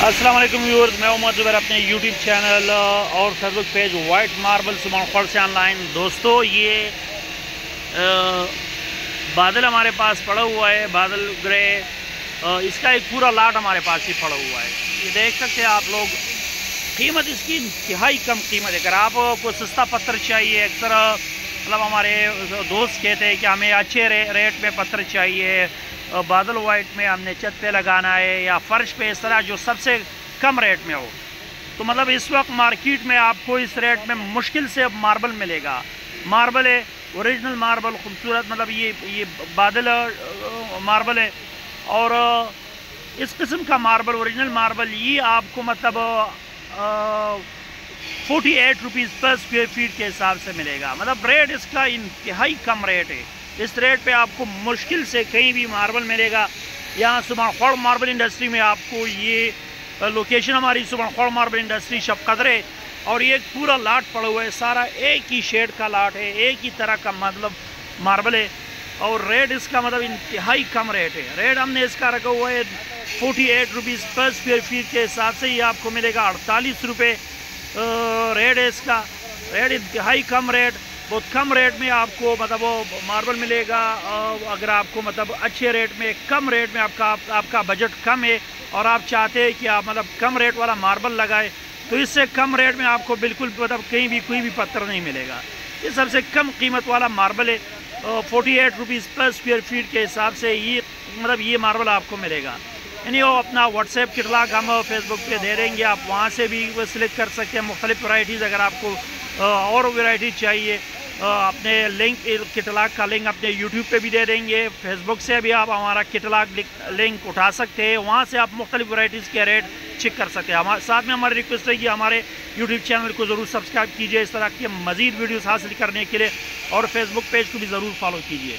अस्सलाम वालेकुम व्यूअर्स, मैं उमर ज़ुबैर अपने यूट्यूब चैनल और फेसबुक पेज वाइट मार्बल सुमनखोर से ऑनलाइन। दोस्तों, ये बादल हमारे पास पड़ा हुआ है, बादल ग्रे। इसका एक पूरा लाट हमारे पास ही पड़ा हुआ है। ये देख सकते हैं आप लोग। कीमत इसकी इंतहाई कम कीमत है। अगर आपको सस्ता पत्थर चाहिए, अक्सर मतलब हमारे दोस्त कहते हैं कि हमें अच्छे रेट में पत्थर चाहिए, बादल वाइट में हमने छत पे लगाना है या फ़र्श पे, इस तरह जो सबसे कम रेट में हो। तो मतलब इस वक्त मार्केट में आपको इस रेट में मुश्किल से मार्बल मिलेगा। मार्बल है, ओरिजिनल मार्बल, खूबसूरत, मतलब ये बादल मार्बल है। और इस किस्म का मार्बल, ओरिजिनल मार्बल, ये आपको मतलब 48 रुपीज़ पर स्क्वायर फीट के हिसाब से मिलेगा। मतलब रेट इसका इंतहाई कम रेट है। इस रेट पे आपको मुश्किल से कहीं भी मार्बल मिलेगा। यहाँ सुमनखोर मार्बल इंडस्ट्री में आपको ये लोकेशन हमारी सुमनखोर मार्बल इंडस्ट्री शब कदर है। और ये पूरा लाट पड़ा हुआ है, सारा एक ही शेड का लाट है, एक ही तरह का मतलब मार्बल है। और रेट इसका मतलब इंतहाई कम रेट है। रेट हमने इसका रखा हुआ है 48 रुपीज़ पर स्क्वायर फीट के हिसाब से। ये आपको मिलेगा 48 रुपये रेट है इसका। रेट इंतहाई कम रेट, बहुत कम रेट में आपको मतलब वो मार्बल मिलेगा। अगर आपको मतलब अच्छे रेट में, कम रेट में, आपका बजट कम है और आप चाहते हैं कि आप मतलब कम रेट वाला मार्बल लगाए, तो इससे कम रेट में आपको बिल्कुल मतलब कहीं भी कोई भी पत्थर नहीं मिलेगा। ये सबसे कम कीमत वाला मार्बल है। 48 रुपीज़ पर स्क्वायर फीट के हिसाब से ये मतलब ये मार्बल आपको मिलेगा। यानी वो अपना व्हाट्सएप किटलाक हम फेसबुक पे दे देंगे, आप वहाँ से भी सिलेक्ट कर सकते हैं मुख्तलिफ वैराइटीज़। अगर आपको और वैराइटी चाहिए, अपने लिंक किटलाक का लिंक अपने यूट्यूब पे भी दे देंगे। फेसबुक से भी आप हमारा किटलाक लिंक उठा सकते हैं, वहाँ से आप मुख्तलिफ वैराइटीज़ के रेट चेक कर सकते हैं। हमारे साथ में हमारी रिक्वेस्ट है कि हमारे यूट्यूब चैनल को ज़रूर सब्सक्राइब कीजिए इस तरह की मज़ीद वीडियोज़ हासिल करने के लिए, और फेसबुक पेज को भी ज़रूर फॉलो कीजिए।